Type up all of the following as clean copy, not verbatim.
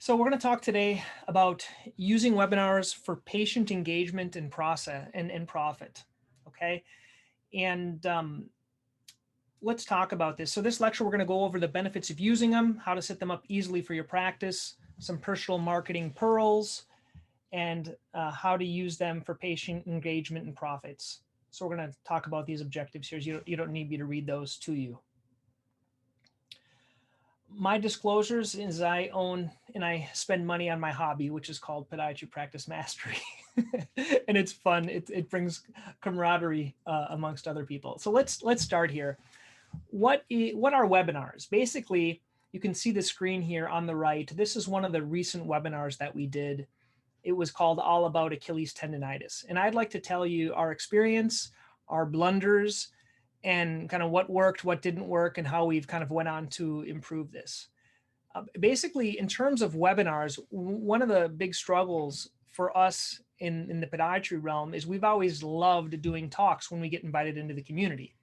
So we're going to talk today about using webinars for patient engagement and process and profit. Okay. And let's talk about this. So this lecture, we're going to go over the benefits of using them, how to set them up easily for your practice, some personal marketing pearls, and how to use them for patient engagement and profits. So we're going to talk about these objectives here. You don't need me to read those to you. My disclosures is I own and I spend money on my hobby, which is called Podiatry Practice Mastery. And it's fun. It brings camaraderie amongst other people. So let's start here. What are webinars? Basically, you can see the screen here on the right. This is one of the recent webinars that we did. It was called All About Achilles Tendonitis. And I'd like to tell you our experience, our blunders, and kind of what worked, what didn't work, and how we've kind of went on to improve this. Basically, in terms of webinars, one of the big struggles for us in the podiatry realm is we've always loved doing talks when we get invited into the community.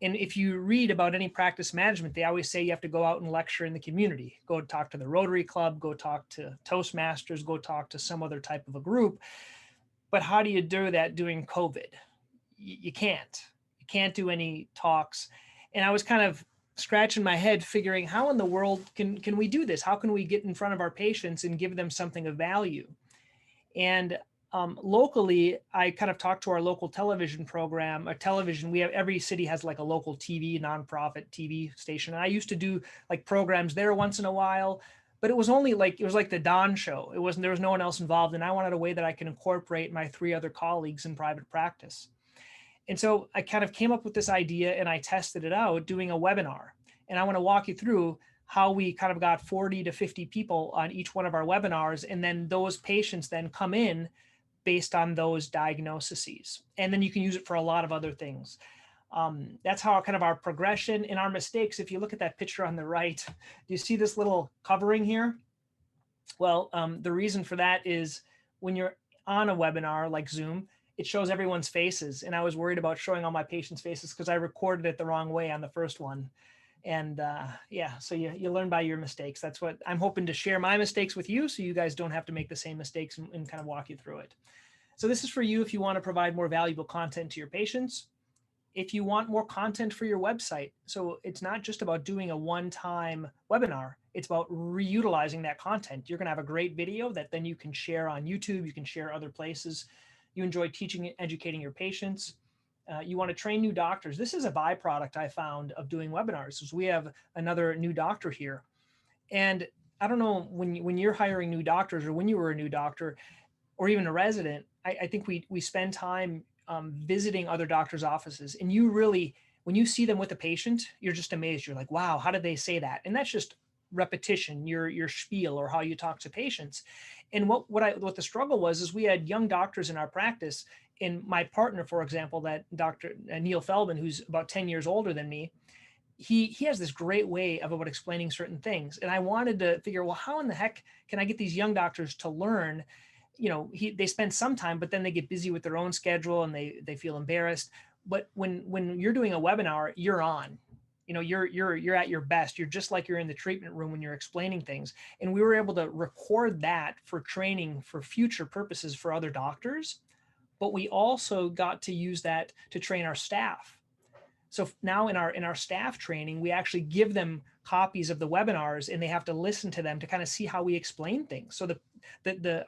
And if you read about any practice management, they always say you have to go out and lecture in the community, go talk to the Rotary Club, go talk to Toastmasters, go talk to some other type of a group. But how do you do that during COVID? You can't. You can't do any talks. And I was kind of scratching my head figuring how in the world can we do this? How can we get in front of our patients and give them something of value? And locally, I kind of talked to our local television program, a television. We have every city has like a local TV, nonprofit TV station. And I used to do like programs there once in a while, but it was only like it was like the Don show. It wasn't there was no one else involved, and I wanted a way that I can incorporate my three other colleagues in private practice. And so I kind of came up with this idea and I tested it out doing a webinar. And I want to walk you through how we kind of got 40 to 50 people on each one of our webinars. And then those patients then come in based on those diagnoses. And then you can use it for a lot of other things. That's how kind of our progression and our mistakes. If you look at that picture on the right, do you see this little covering here? Well, the reason for that is when you're on a webinar like Zoom, it shows everyone's faces. And I was worried about showing all my patients' faces because I recorded it the wrong way on the first one. And yeah, so you learn by your mistakes. That's what I'm hoping to share my mistakes with you so you guys don't have to make the same mistakes and kind of walk you through it. So this is for you if you want to provide more valuable content to your patients. If you want more content for your website, so it's not just about doing a one-time webinar, it's about reutilizing that content. You're going to have a great video that then you can share on YouTube, you can share other places. You enjoy teaching and educating your patients. You want to train new doctors. This is a byproduct I found of doing webinars, is we have another new doctor here. And I don't know when you're hiring new doctors or when you were a new doctor or even a resident, I think we spend time visiting other doctors' offices, and you really, when you see them with a patient, you're just amazed. You're like, wow, how did they say that? And that's just repetition, your spiel or how you talk to patients. And what the struggle was is we had young doctors in our practice. And my partner, for example, that Dr. Neil Feldman, who's about 10 years older than me, he has this great way of about explaining certain things. And I wanted to figure, well, how in the heck can I get these young doctors to learn? You know, they spend some time, but then they get busy with their own schedule and they feel embarrassed. But when you're doing a webinar, you're on. You know, you're at your best. You're just like you're in the treatment room when you're explaining things. And we were able to record that for training for future purposes for other doctors. But we also got to use that to train our staff. So now in our staff training, we actually give them copies of the webinars and they have to listen to them to kind of see how we explain things. So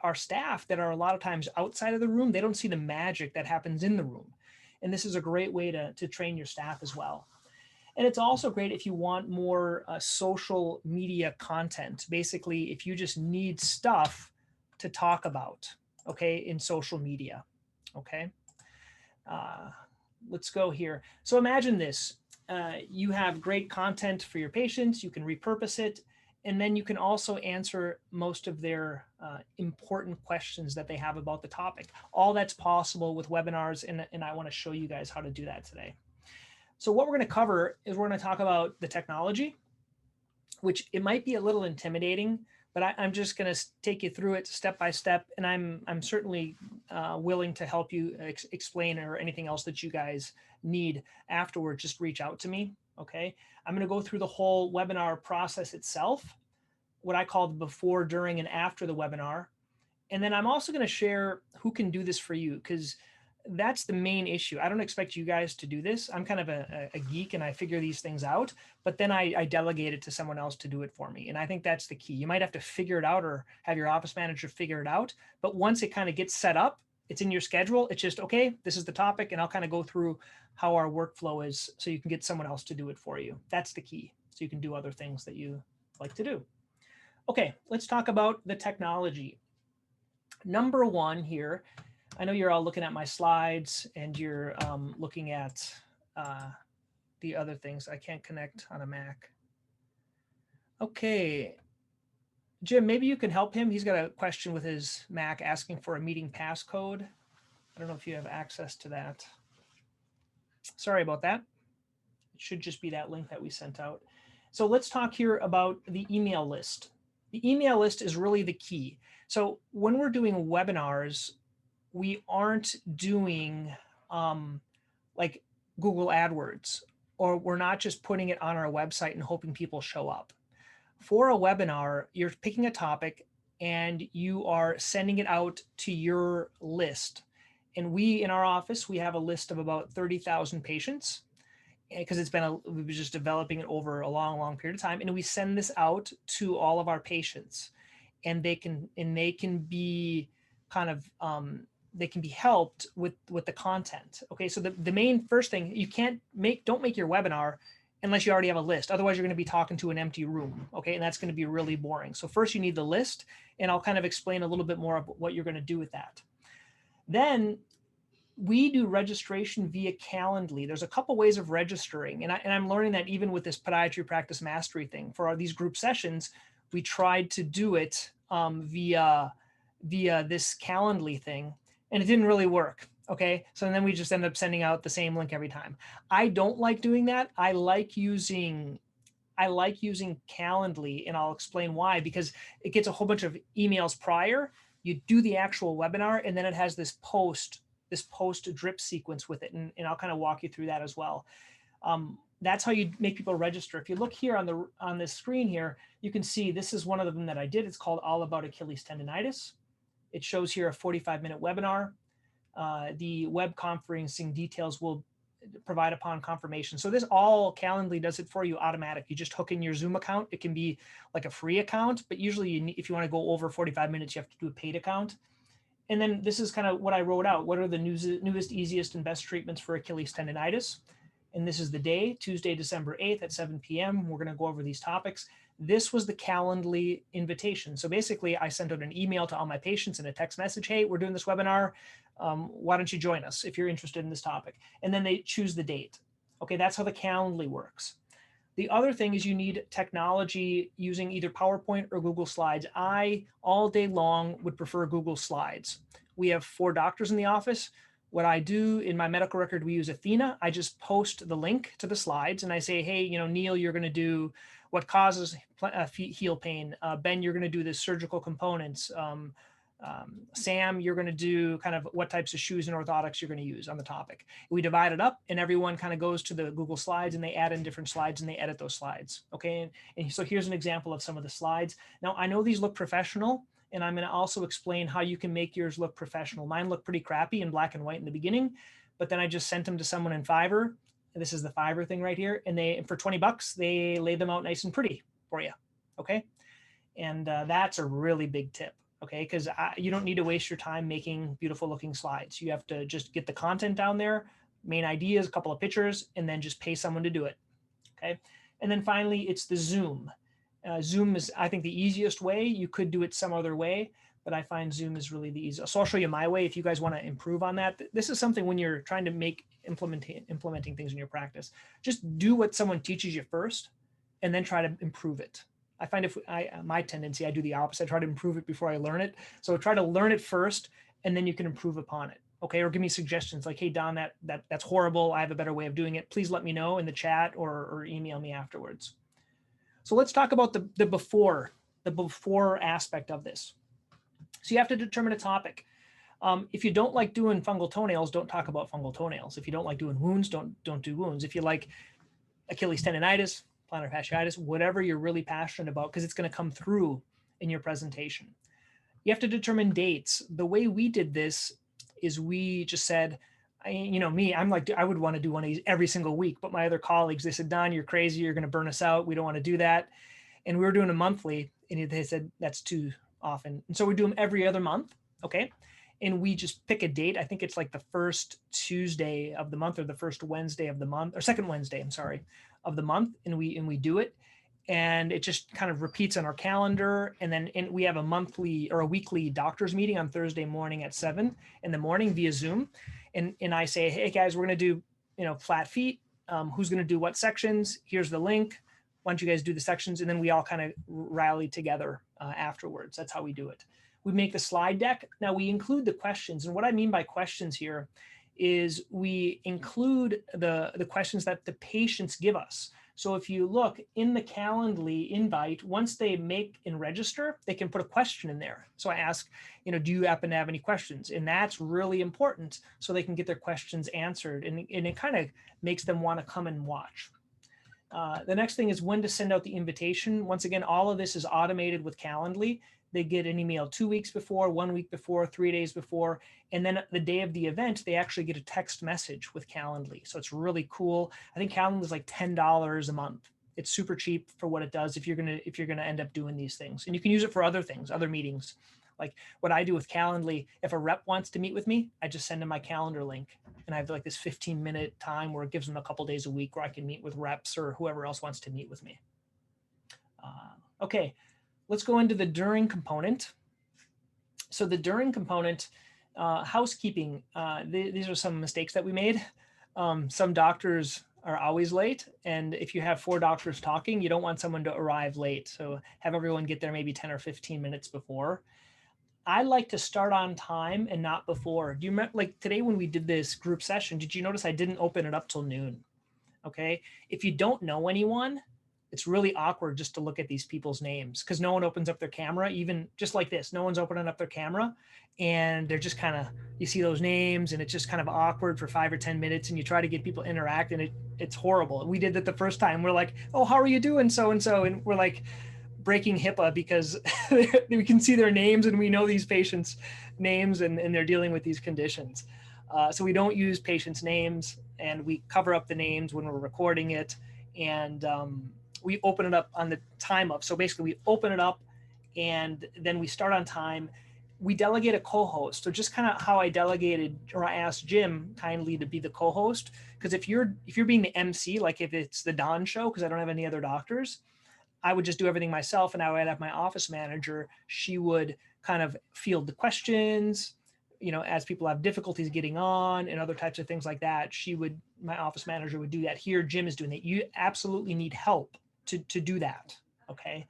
our staff that are a lot of times outside of the room, they don't see the magic that happens in the room. And this is a great way to train your staff as well. And it's also great if you want more social media content. Basically, if you just need stuff to talk about, okay, in social media, okay? Let's go here. So imagine this. You have great content for your patients. You can repurpose it. And then you can also answer most of their important questions that they have about the topic. All that's possible with webinars. And I want to show you guys how to do that today. So what we're going to cover is we're going to talk about the technology, which it might be a little intimidating, but I'm just going to take you through it step by step. And I'm certainly willing to help you explain or anything else that you guys need afterward. Just reach out to me. Okay. I'm going to go through the whole webinar process itself. what I call the before, during, and after the webinar. And then I'm also going to share who can do this for you, because that's the main issue. I don't expect you guys to do this. I'm kind of a geek and I figure these things out, but then I delegate it to someone else to do it for me. And I think that's the key. You might have to figure it out or have your office manager figure it out. But once it kind of gets set up, it's in your schedule. It's just, okay, this is the topic. And I'll kind of go through how our workflow is so you can get someone else to do it for you. That's the key. So you can do other things that you like to do. Okay, let's talk about the technology. Number one here, I know you're all looking at my slides and you're looking at the other things. I can't connect on a Mac. Okay. Jim, maybe you can help him. He's got a question with his Mac asking for a meeting passcode. I don't know if you have access to that. Sorry about that. It should just be that link that we sent out. So let's talk here about the email list. The email list is really the key. So when we're doing webinars, we aren't doing like Google AdWords, or we're not just putting it on our website and hoping people show up. For a webinar, you're picking a topic and you are sending it out to your list. And we, in our office, we have a list of about 30,000 patients, because we've been just developing it over a long, long period of time. And we send this out to all of our patients, and they can be kind of, they can be helped with the content. Okay, so the main first thing, don't make your webinar unless you already have a list. Otherwise, you're going to be talking to an empty room. Okay, and that's going to be really boring. So first you need the list, and I'll kind of explain a little bit more about what you're going to do with that. Then we do registration via Calendly. There's a couple ways of registering, and I'm learning that even with this Podiatry Practice Mastery thing. For these group sessions, we tried to do it via this Calendly thing, and it didn't really work. Okay, so then we just ended up sending out the same link every time. I don't like doing that. I like using Calendly, and I'll explain why. Because it gets a whole bunch of emails prior. You do the actual webinar, and then it has this post drip sequence with it, and I'll kind of walk you through that as well. That's how you make people register. If you look here on this screen here, you can see this is one of them that I did. It's called All About Achilles Tendonitis. It shows here a 45-minute webinar. The web conferencing details will provide upon confirmation. So this all Calendly does it for you automatic. You just hook in your Zoom account. It can be like a free account, but usually if you want to go over 45 minutes, you have to do a paid account. And then this is kind of what I wrote out. What are the newest, easiest, and best treatments for Achilles tendonitis? And this is the day, Tuesday, December 8th at 7 p.m. We're going to go over these topics. This was the Calendly invitation. So basically, I sent out an email to all my patients and a text message. Hey, we're doing this webinar. Why don't you join us if you're interested in this topic? And then they choose the date. Okay, that's how the Calendly works. The other thing is you need technology using either PowerPoint or Google Slides. I, all day long, would prefer Google Slides. We have 4 doctors in the office. What I do in my medical record, we use Athena. I just post the link to the slides and I say, hey, Neil, you're going to do what causes heel pain. Ben, you're going to do the surgical components. Sam, you're going to do kind of what types of shoes and orthotics you're going to use on the topic. We divide it up and everyone kind of goes to the Google Slides and they add in different slides and they edit those slides. Okay. And so here's an example of some of the slides. Now I know these look professional, and I'm going to also explain how you can make yours look professional. Mine look pretty crappy in black and white in the beginning, but then I just sent them to someone in Fiverr. This is the Fiverr thing right here. And for 20 bucks, they lay them out nice and pretty for you. Okay. And that's a really big tip. Okay, because you don't need to waste your time making beautiful looking slides. You have to just get the content down there, main ideas, a couple of pictures, and then just pay someone to do it. Okay, and then finally, it's the Zoom. Zoom is, I think, the easiest way. You could do it some other way, but I find Zoom is really the easiest. So I'll show you my way if you guys want to improve on that. This is something when you're trying to make implementing things in your practice. Just do what someone teaches you first, and then try to improve it. I find my tendency, I do the opposite. I try to improve it before I learn it. So try to learn it first, and then you can improve upon it. Okay, or give me suggestions like, hey, Don, that's horrible. I have a better way of doing it. Please let me know in the chat or email me afterwards. So let's talk about the before aspect of this. So you have to determine a topic. If you don't like doing fungal toenails, don't talk about fungal toenails. If you don't like doing wounds, don't do wounds. If you like Achilles tendonitis, plantar fasciitis, whatever you're really passionate about, because it's going to come through in your presentation. You have to determine dates. The way we did this is we just said, I'm like, I would want to do one of these every single week, but my other colleagues, they said, Don, you're crazy. You're going to burn us out. We don't want to do that. And we were doing a monthly, and they said, that's too often. And so we do them every other month. Okay. And we just pick a date. I think it's like the first Tuesday of the month, or the first Wednesday of the month, or second Wednesday, I'm sorry, of the month. And we do it. And it just kind of repeats on our calendar. And then we have a monthly or a weekly doctor's meeting on Thursday morning at 7 in the morning via Zoom. And I say, hey guys, we're going to do, flat feet. Who's going to do what sections? Here's the link. Why don't you guys do the sections? And then we all kind of rally together afterwards. That's how we do it. We make the slide deck. Now we include the questions. And what I mean by questions here is we include the questions that the patients give us. So if you look in the Calendly invite, once they make and register, they can put a question in there. So I ask, do you happen to have any questions? And that's really important so they can get their questions answered. And it kind of makes them want to come and watch. The next thing is when to send out the invitation. Once again, all of this is automated with Calendly. They get an email 2 weeks before, 1 week before, 3 days before, and then the day of the event, they actually get a text message with Calendly. So it's really cool. I think Calendly is like $10 a month. It's super cheap for what it does if you're gonna end up doing these things. And you can use it for other things, other meetings. Like what I do with Calendly, if a rep wants to meet with me, I just send them my calendar link. And I have like this 15-minute time where it gives them a couple days a week where I can meet with reps or whoever else wants to meet with me. Okay. Let's go into the during component. So the during component, housekeeping, these are some mistakes that we made. Some doctors are always late. And if you have 4 doctors talking, you don't want someone to arrive late. So have everyone get there maybe 10 or 15 minutes before. I like to start on time and not before. Do you remember, like today when we did this group session, did you notice I didn't open it up till noon? Okay. If you don't know anyone, it's really awkward just to look at these people's names because no one opens up their camera, even just like this. No one's opening up their camera and they're just kind of, you see those names and it's just kind of awkward for 5 or 10 minutes and you try to get people to interact and it's horrible. We did that the first time. We're like, oh, how are you doing? So-and-so. And we're like breaking HIPAA because we can see their names and we know these patients' names and they're dealing with these conditions. So we don't use patients' names and we cover up the names when we're recording it. And we open it up on the time up. So basically we open it up and then we start on time. We delegate a co-host. So just kind of how I delegated or I asked Jim kindly to be the co-host. Because if you're being the MC, like if it's the Don show, because I don't have any other doctors, I would just do everything myself and I would have my office manager. She would kind of field the questions, as people have difficulties getting on and other types of things like that. My office manager would do that. Here, Jim is doing that. You absolutely need help to do that. Okay.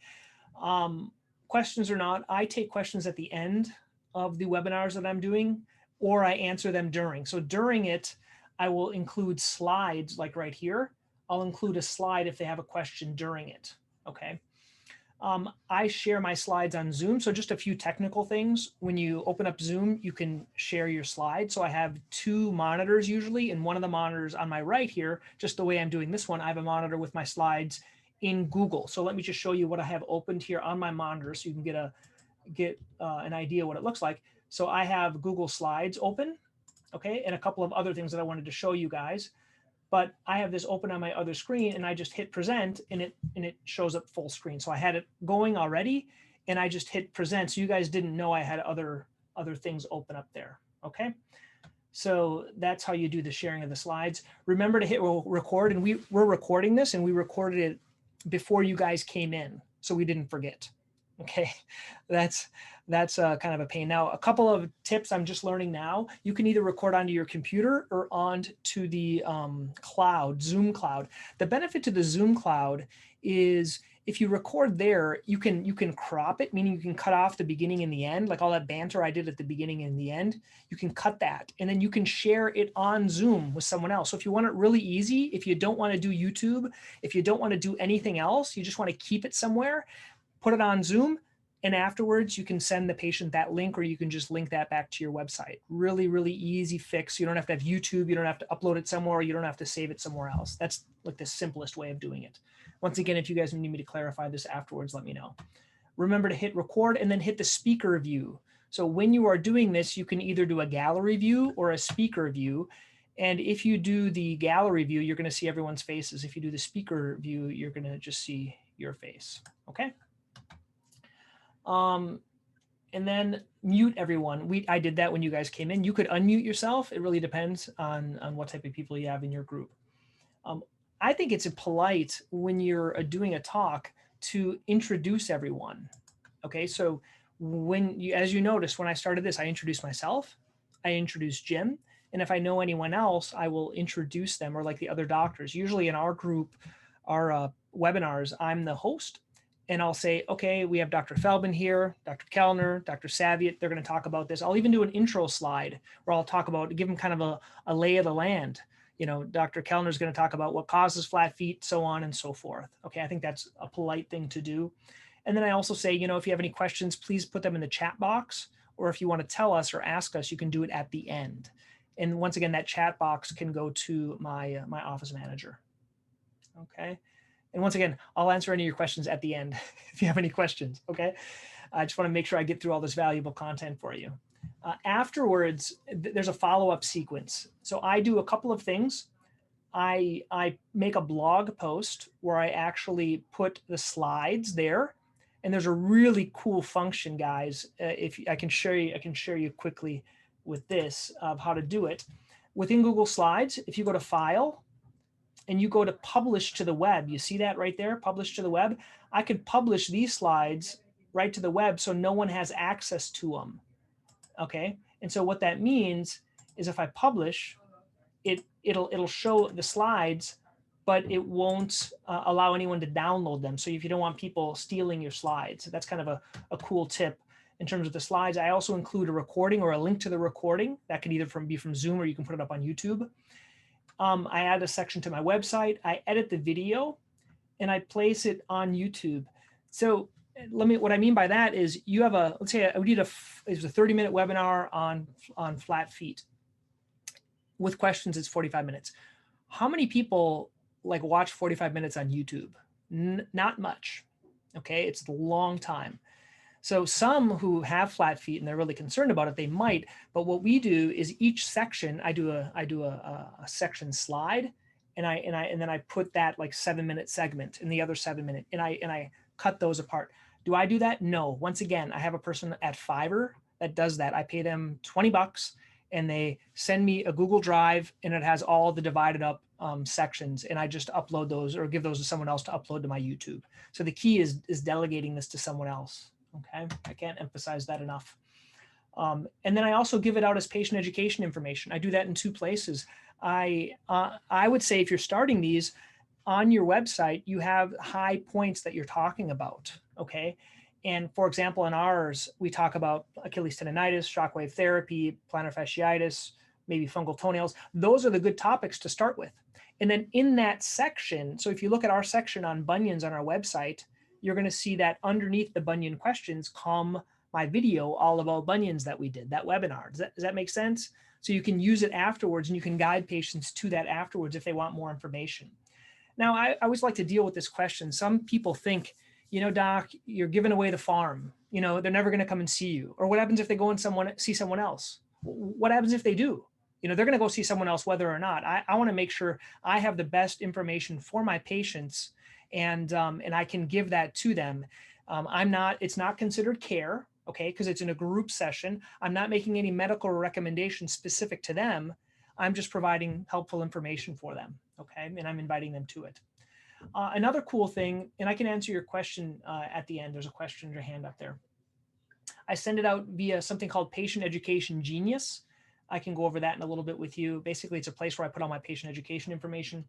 Questions or not, I take questions at the end of the webinars that I'm doing, or I answer them during. So during it, I will include slides like right here. I'll include a slide if they have a question during it. Okay. I share my slides on Zoom. So just a few technical things. When you open up Zoom, you can share your slides. So I have 2 monitors usually, and one of the monitors on my right here, just the way I'm doing this one, I have a monitor with my slides in Google. So let me just show you what I have opened here on my monitor so you can get an idea what it looks like. So I have Google Slides open, okay, and a couple of other things that I wanted to show you guys. But I have this open on my other screen and I just hit present and it shows up full screen. So I had it going already and I just hit present. So you guys didn't know I had other things open up there. Okay. So that's how you do the sharing of the slides. Remember to hit record, and we're recording this and we recorded it before you guys came in. So we didn't forget. Okay. That's kind of a pain. Now, a couple of tips I'm just learning now. You can either record onto your computer or onto the cloud, Zoom cloud. The benefit to the Zoom cloud is if you record there, you can crop it, meaning you can cut off the beginning and the end, like all that banter I did at the beginning and the end. You can cut that, and then you can share it on Zoom with someone else. So if you want it really easy, if you don't want to do YouTube, if you don't want to do anything else, you just want to keep it somewhere, put it on Zoom And afterwards, you can send the patient that link, or you can just link that back to your website. Really, really easy fix. You don't have to have YouTube. You don't have to upload it somewhere. You don't have to save it somewhere else. That's like the simplest way of doing it. Once again, if you guys need me to clarify this afterwards, let me know. Remember to hit record and then hit the speaker view. So when you are doing this, you can either do a gallery view or a speaker view. And if you do the gallery view, you're going to see everyone's faces. If you do the speaker view, you're going to just see your face. Okay. And then mute everyone. I did that when you guys came in. You could unmute yourself. It really depends on what type of people you have in your group. I think it's polite when you're doing a talk to introduce everyone. Okay, so as you noticed, when I started this, I introduced myself, I introduced Jim, and if I know anyone else, I will introduce them, or like the other doctors. Usually in our group, our webinars, I'm the host, and I'll say, okay, we have Dr. Feldman here, Dr. Kellner, Dr. Saviat, they're going to talk about this. I'll even do an intro slide where I'll talk about, give them kind of a lay of the land. You know, Dr. Kellner is going to talk about what causes flat feet, so on and so forth. Okay, I think that's a polite thing to do. And then I also say, you know, if you have any questions, please put them in the chat box, or if you want to tell us or ask us, you can do it at the end. And once again, that chat box can go to my office manager. Okay. And once again, I'll answer any of your questions at the end if you have any questions. Okay. I just want to make sure I get through all this valuable content for you. Afterwards, there's a follow-up sequence. So I do a couple of things. I make a blog post where I actually put the slides there. And there's a really cool function, guys. If I can share you quickly with this of how to do it. Within Google Slides, if you go to File and you go to Publish to the Web, you see that right there, Publish to the Web. I could publish these slides right to the web so no one has access to them. Okay, and so what that means is if I publish, it'll show the slides, but it won't allow anyone to download them. So if you don't want people stealing your slides, that's kind of a cool tip in terms of the slides. I also include a recording or a link to the recording that could either be from Zoom, or you can put it up on YouTube. I add a section to my website. I edit the video and I place it on YouTube. So what I mean by that is you have let's say it was a 30-minute webinar on flat feet. With questions, it's 45 minutes. How many people like watch 45 minutes on YouTube? Not much. Okay, it's a long time. So some who have flat feet and they're really concerned about it, they might. But what we do is each section, I do a section slide, and then I put that like 7-minute segment in the other 7-minute, and I cut those apart. Do I do that? No. Once again, I have a person at Fiverr that does that. I pay them $20 and they send me a Google Drive, and it has all the divided up sections, and I just upload those or give those to someone else to upload to my YouTube. So the key is delegating this to someone else. Okay, I can't emphasize that enough. And then I also give it out as patient education information. I do that in 2 places. I would say if you're starting these on your website, you have high points that you're talking about. Okay. And for example, in ours, we talk about Achilles tendonitis, shockwave therapy, plantar fasciitis, maybe fungal toenails. Those are the good topics to start with. And then in that section, so if you look at our section on bunions on our website, you're going to see that underneath the bunion questions come my video all about bunions that we did, that webinar. Does that make sense? So you can use it afterwards, and you can guide patients to that afterwards if they want more information. Now, I always like to deal with this question. Some people think, you know, doc, you're giving away the farm. You know, they're never going to come and see you. Or what happens if they go and see someone else? What happens if they do? You know, they're going to go see someone else whether or not. I want to make sure I have the best information for my patients, and I can give that to them. It's not considered care, okay, because it's in a group session. I'm not making any medical recommendations specific to them. I'm just providing helpful information for them, okay, and I'm inviting them to it. Another cool thing, and I can answer your question at the end. There's a question, your hand up there. I send it out via something called Patient Education Genius. I can go over that in a little bit with you. Basically, it's a place where I put all my patient education information.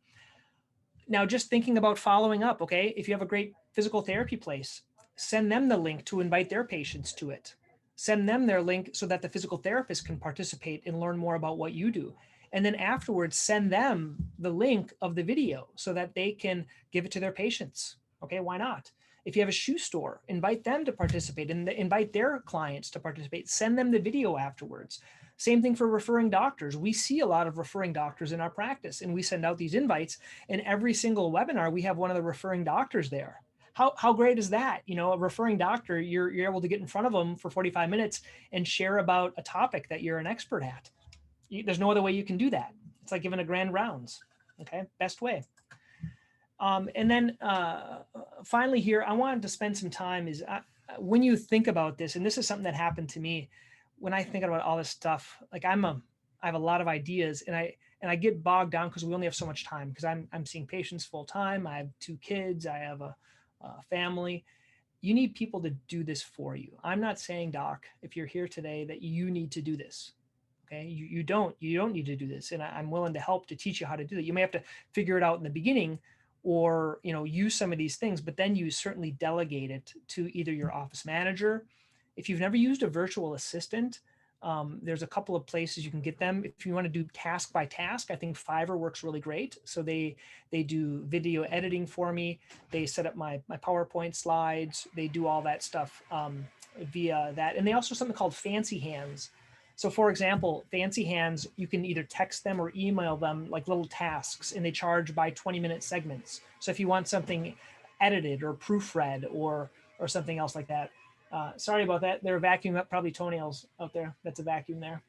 Now, just thinking about following up, okay, if you have a great physical therapy place, send them the link to invite their patients to it. Send them their link so that the physical therapist can participate and learn more about what you do. And then afterwards, send them the link of the video so that they can give it to their patients. Okay, why not? If you have a shoe store, invite them to participate and invite their clients to participate. Send them the video afterwards. Same thing for referring doctors. We see a lot of referring doctors in our practice, and we send out these invites, and every single webinar, we have one of the referring doctors there. How great is that? You know, a referring doctor, you're able to get in front of them for 45 minutes and share about a topic that you're an expert at. There's no other way you can do that. It's like giving a grand rounds. Okay, best way. And then finally here, I wanted to spend some time is when you think about this, and this is something that happened to me when I think about all this stuff, like I have a lot of ideas, and I get bogged down because we only have so much time, because I'm seeing patients full time. I have 2 kids. I have a family. You need people to do this for you. I'm not saying, doc, if you're here today, that you need to do this. Okay, you don't need to do this, and I'm willing to help to teach you how to do it. You may have to figure it out in the beginning, or use some of these things, but then you certainly delegate it to either your office manager. If you've never used a virtual assistant, there's a couple of places you can get them. If you want to do task by task, I think Fiverr works really great. So they do video editing for me. They set up my PowerPoint slides. They do all that stuff via that. And they also have something called Fancy Hands. So for example, Fancy Hands, you can either text them or email them like little tasks, and they charge by 20-minute segments. So if you want something edited or proofread or something else like that. Sorry about that. They're vacuuming up probably toenails out there. That's a vacuum there.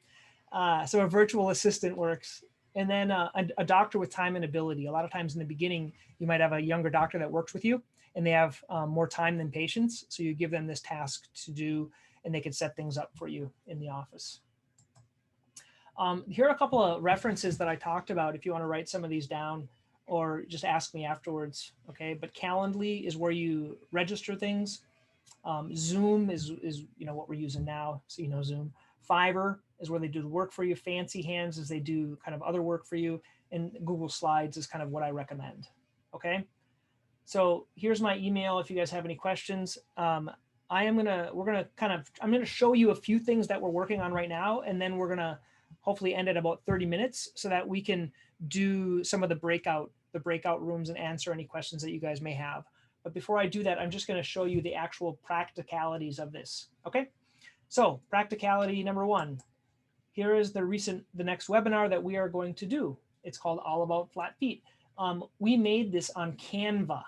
So a virtual assistant works. And then a doctor with time and ability. A lot of times in the beginning, you might have a younger doctor that works with you, and they have more time than patients. So you give them this task to do, and they can set things up for you in the office. Here are a couple of references that I talked about if you want to write some of these down or just ask me afterwards. Okay, but Calendly is where you register things. Zoom is what we're using now, so Zoom. Fiverr is where they do the work for you. Fancy Hands is they do kind of other work for you, and Google Slides is kind of what I recommend. Okay, so here's my email if you guys have any questions. I'm gonna show you a few things that we're working on right now, and then we're gonna hopefully end at about 30 minutes so that we can do some of the breakout rooms and answer any questions that you guys may have. But before I do that, I'm just going to show you the actual practicalities of this. Okay, so practicality number 1. Here is the next webinar that we are going to do. It's called All About Flat Feet. We made this on Canva.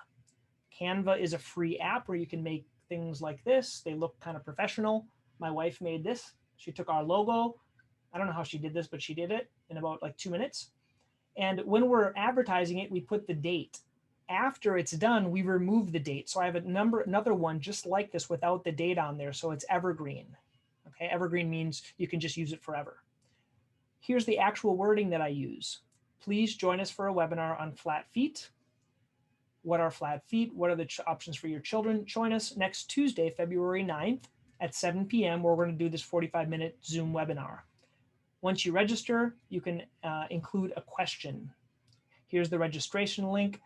Canva is a free app where you can make things like this. They look kind of professional. My wife made this. She took our logo. I don't know how she did this, but she did it in about like 2 minutes. And when we're advertising it, we put the date. After it's done, we remove the date. So I have another one just like this without the date on there. So it's evergreen. Okay, evergreen means you can just use it forever. Here's the actual wording that I use. Please join us for a webinar on flat feet. What are flat feet? What are the options for your children? Join us next Tuesday, February 9th at 7 p.m. where we're going to do this 45-minute Zoom webinar. Once you register, you can include a question. Here's the registration link.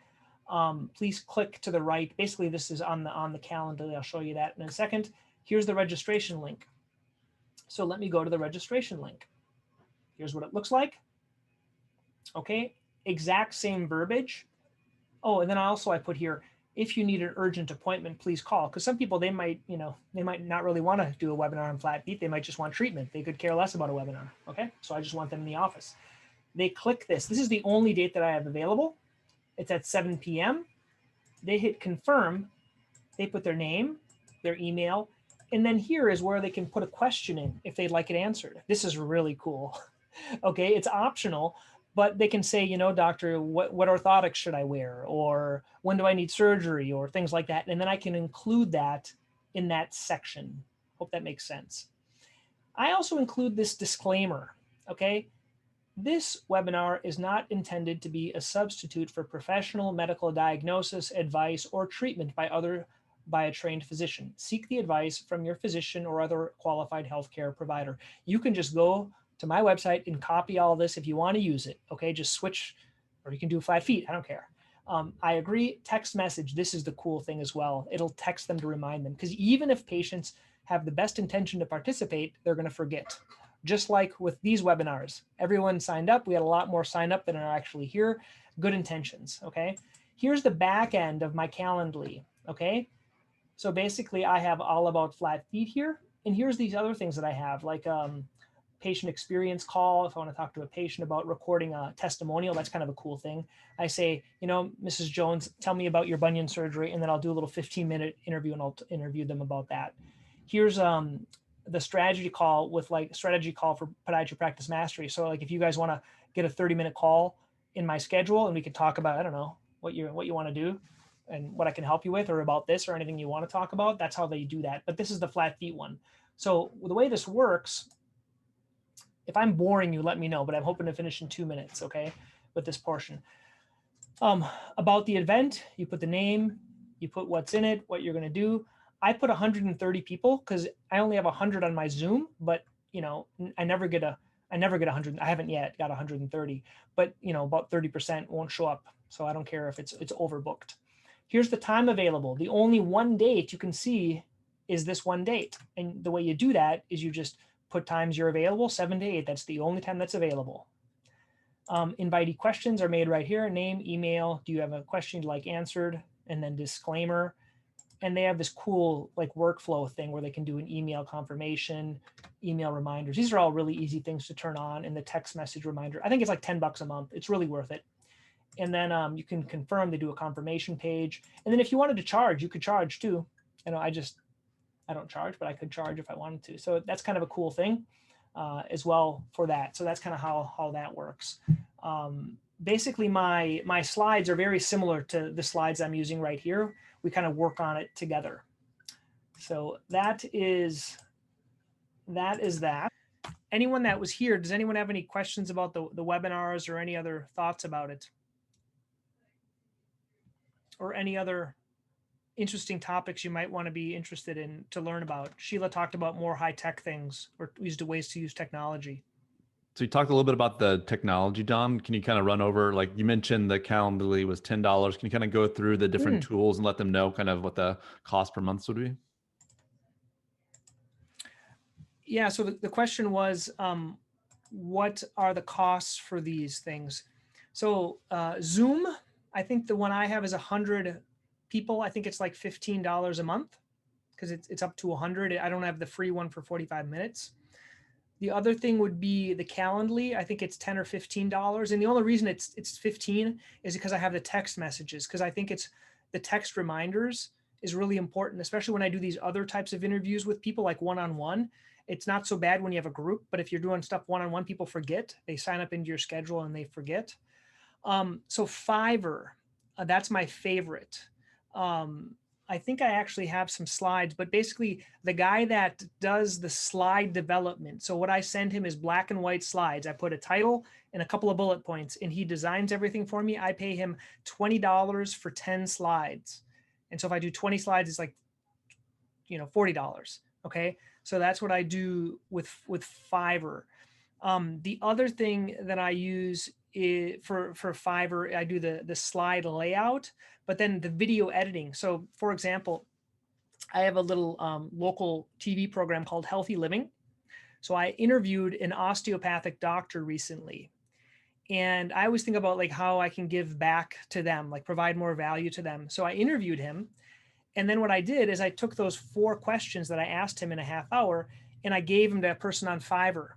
Please click to the right. Basically, this is on the calendar. I'll show you that in a second. Here's the registration link. So let me go to the registration link. Here's what it looks like. Okay, exact same verbiage. Oh, and then I put here, if you need an urgent appointment, please call. Because some people, they might not really want to do a webinar on flat feet. They might just want treatment. They could care less about a webinar. Okay, so I just want them in the office. They click this. This is the only date that I have available. It's at 7 p.m. They hit confirm. They put their name, their email, and then here is where they can put a question in if they'd like it answered. This is really cool. Okay, it's optional, but they can say, doctor, what orthotics should I wear? Or when do I need surgery? Or things like that. And then I can include that in that section. Hope that makes sense. I also include this disclaimer, okay? This webinar is not intended to be a substitute for professional medical diagnosis, advice, or treatment by a trained physician. Seek the advice from your physician or other qualified healthcare provider. You can just go to my website and copy all this if you want to use it. Okay, just switch, or you can do flat feet. I don't care. I agree. Text message. This is the cool thing as well. It'll text them to remind them, because even if patients have the best intention to participate, they're going to forget. Just like with these webinars, everyone signed up. We had a lot more sign up than are actually here. Good intentions. Okay. Here's the back end of my Calendly. Okay. So basically I have all about flat feet here. And here's these other things that I have, like patient experience call. If I want to talk to a patient about recording a testimonial, that's kind of a cool thing. I say, you know, Mrs. Jones, tell me about your bunion surgery. And then I'll do a little 15-minute interview and I'll interview them about that. Here's the strategy call with like strategy call for podiatry practice mastery. So like if you guys want to get a 30-minute call in my schedule and we can talk about, I don't know, what you want to do and what I can help you with, or about this or anything you want to talk about, that's how they do that. But this is the flat feet one. So the way this works, if I'm boring you, let me know, but I'm hoping to finish in 2 minutes, okay, with this portion. About the event, you put the name, you put what's in it, what you're going to do. I put 130 people because I only have 100 on my Zoom, but you know, I never get 100. I haven't yet got 130, but you know, about 30% won't show up. So I don't care if it's overbooked. Here's the time available. The only one date you can see is this one date. And the way you do that is you just put times you're available, 7 to 8. That's the only time that's available. Invitee questions are made right here. Name, email. Do you have a question you'd like answered? And then disclaimer. And they have this cool like workflow thing where they can do an email confirmation, email reminders. These are all really easy things to turn on. And the text message reminder, I think it's like $10 a month. It's really worth it. And then you can confirm. They do a confirmation page. And then if you wanted to charge, you could charge too. You know, I don't charge, but I could charge if I wanted to. So that's kind of a cool thing as well for that. So that's kind of how that works. Basically, my slides are very similar to the slides I'm using right here. We kind of work on it together. So that is that. Anyone that was here, does anyone have any questions about the webinars or any other thoughts about it? Or any other interesting topics you might want to be interested in to learn about? Sheila talked about more high-tech things or used ways to use technology. So you talked a little bit about the technology, Dom. Can you kind of run over, like you mentioned the Calendly was $10. Can you kind of go through the different tools and let them know kind of what the cost per month would be? Yeah, so the question was, what are the costs for these things? So Zoom, I think the one I have is 100 people. I think it's like $15 a month because it's up to 100. I don't have the free one for 45 minutes. The other thing would be the Calendly. I think it's $10 or $15. And the only reason it's 15 is because I have the text messages, because I think it's the text reminders is really important, especially when I do these other types of interviews with people like one-on-one. It's not so bad when you have a group, but if you're doing stuff one-on-one, people forget. They sign up into your schedule and they forget. So Fiverr, that's my favorite. I think I actually have some slides, but basically the guy that does the slide development. So what I send him is black and white slides. I put a title and a couple of bullet points and he designs everything for me. I pay him $20 for 10 slides. And so if I do 20 slides, it's like, you know, $40. Okay. So that's what I do with Fiverr. The other thing that I use for Fiverr, I do the slide layout, but then the video editing. So for example, I have a little local TV program called Healthy Living. So I interviewed an osteopathic doctor recently. And I always think about like how I can give back to them, like provide more value to them. So I interviewed him. And then what I did is I took those 4 questions that I asked him in a half hour and I gave them to a person on Fiverr.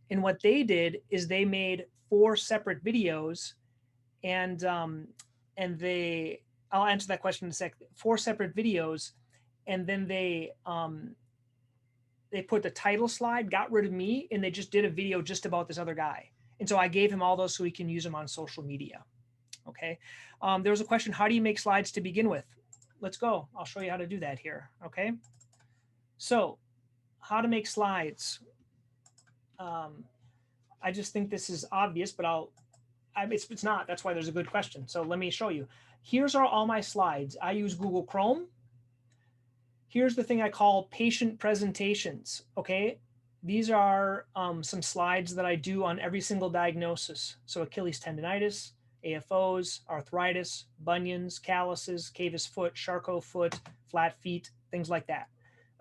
And what they did is they made 4 separate videos and I'll answer that question in a sec. 4 separate videos. And then they put the title slide, got rid of me, and they just did a video just about this other guy. And so I gave him all those so he can use them on social media. Okay. There was a question, how do you make slides to begin with? Let's go. I'll show you how to do that here. Okay. So how to make slides. I just think this is obvious, but it's not. That's why there's a good question. So let me show you. Here's all my slides. I use Google Chrome. Here's the thing I call patient presentations. Okay. These are some slides that I do on every single diagnosis. So Achilles tendonitis, AFOs, arthritis, bunions, calluses, cavus foot, Charcot foot, flat feet, things like that.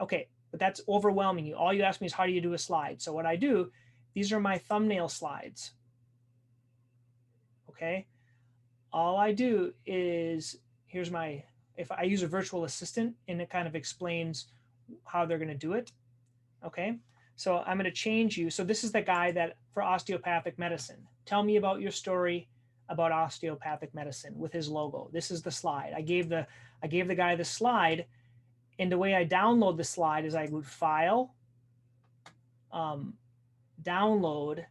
Okay, but that's overwhelming you. All you ask me is how do you do a slide? So what I do, these are my thumbnail slides. Okay, all I do is, here's my if I use a virtual assistant and it kind of explains how they're going to do it. Okay. So I'm going to change you. So this is the guy that for osteopathic medicine. Tell me about your story about osteopathic medicine with his logo. This is the slide. I gave the guy the slide, and the way I download the slide is I would file, download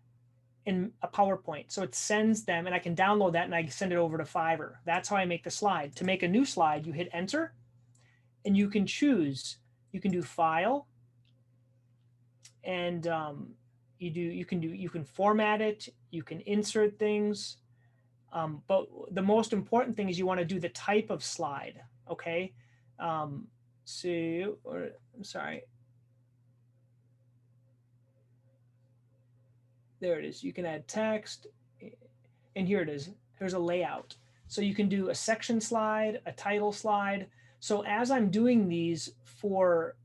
in a PowerPoint. So it sends them, and I can download that and I send it over to Fiverr. That's how I make the slide. To make a new slide, you hit enter and you can choose. You can do file, and you can format it, you can insert things. But the most important thing is you want to do the type of slide. Okay. I'm sorry. There it is. You can add text, and here it is. Here's a layout. So you can do a section slide, a title slide. So as I'm doing these for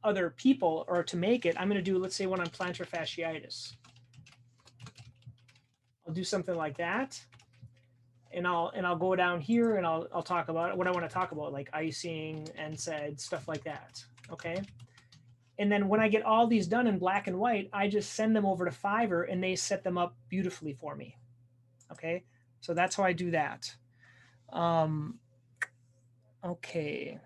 other people or to make it, I'm going to do, let's say, one on plantar fasciitis. I'll do something like that. And I'll go down here and I'll talk about what I want to talk about, like icing, NSAID, stuff like that. Okay. And then when I get all these done in black and white, I just send them over to Fiverr and they set them up beautifully for me. Okay. So that's how I do that. Okay.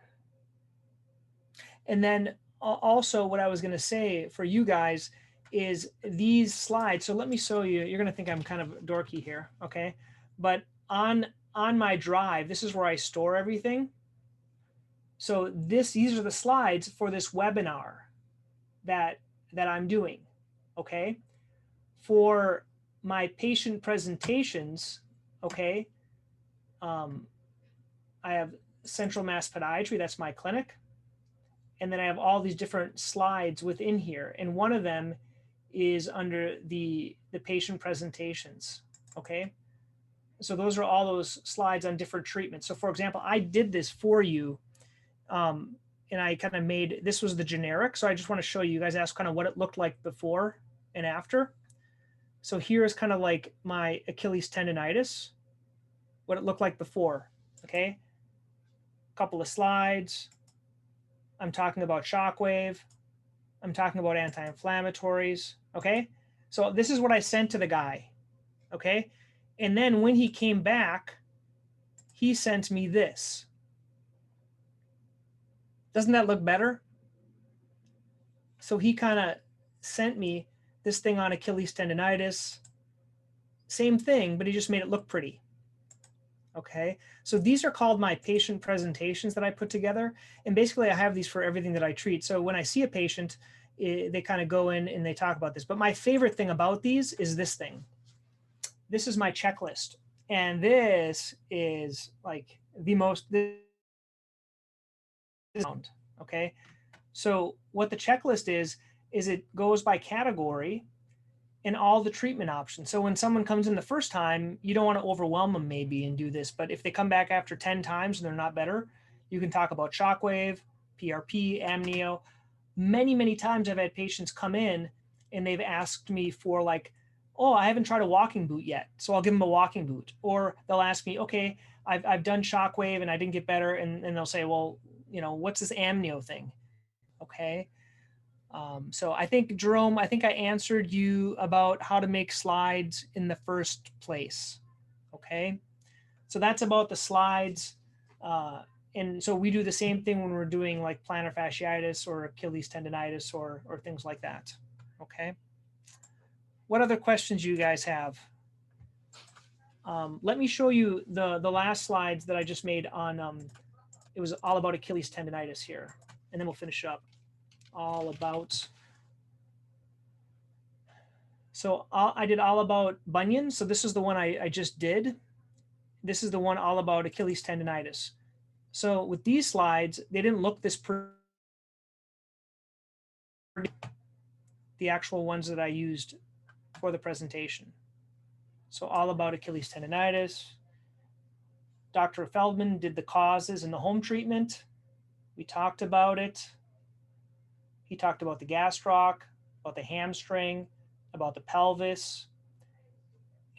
And then also what I was going to say for you guys is these slides. So let me show you. You're going to think I'm kind of dorky here. Okay. But on my drive, this is where I store everything. So these are the slides for this webinar that I'm doing. Okay. For my patient presentations, okay, I have Central Mass Podiatry, that's my clinic. And then I have all these different slides within here. And one of them is under the patient presentations, okay? So those are all those slides on different treatments. So for example, I did this for you, and I kind of made, this was the generic. So I just want to show you guys, ask kind of what it looked like before and after. So here is kind of like my Achilles tendonitis, what it looked like before, okay? Couple of slides. I'm talking about shockwave. I'm talking about anti-inflammatories, okay? So this is what I sent to the guy, okay? And then when he came back, he sent me this. Doesn't that look better? So he kind of sent me this thing on Achilles tendonitis. Same thing, but he just made it look pretty. Okay, so these are called my patient presentations that I put together. And basically I have these for everything that I treat. So when I see a patient, they kind of go in and they talk about this. But my favorite thing about these is this thing. This is my checklist. And this is like the most, okay? So what the checklist is it goes by category and all the treatment options. So when someone comes in the first time, you don't want to overwhelm them maybe and do this, but if they come back after 10 times and they're not better, you can talk about shockwave, PRP, amnio. Many, many times I've had patients come in and they've asked me for like, oh, I haven't tried a walking boot yet. So I'll give them a walking boot. Or they'll ask me, okay, I've done shockwave and I didn't get better. And they'll say, well, you know, what's this amnio thing? Okay. So I think, Jerome, I think I answered you about how to make slides in the first place. Okay. So that's about the slides. And so we do the same thing when we're doing like plantar fasciitis or Achilles tendonitis or things like that. Okay. What other questions do you guys have? Let me show you the last slides that I just made on, it was all about Achilles tendonitis here, and then we'll finish up. All about, so I did all about bunions. So this is the one I just did. This is the one all about Achilles tendonitis. So with these slides, they didn't look this pretty, the actual ones that I used for the presentation. So all about Achilles tendonitis. Dr. Feldman did the causes and the home treatment. We talked about it. He talked about the gastroc, about the hamstring, about the pelvis.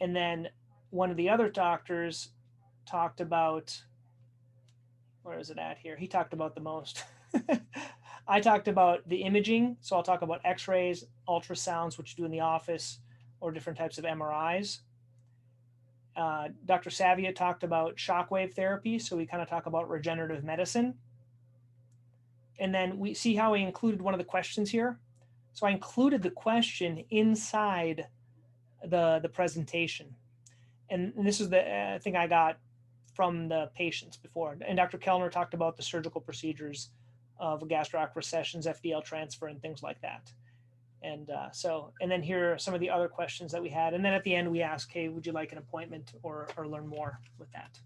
And then one of the other doctors talked about, where is it at here? He talked about the most. I talked about the imaging. So I'll talk about x-rays, ultrasounds, which you do in the office, or different types of MRIs. Dr. Savia talked about shockwave therapy. So we kind of talk about regenerative medicine. And then we see how I included one of the questions here. So I included the question inside the presentation. And this is the thing I got from the patients before. And Dr. Kellner talked about the surgical procedures of gastric recessions, FDL transfer, and things like that. And and then here are some of the other questions that we had. And then at the end, we asked, hey, would you like an appointment or learn more with that?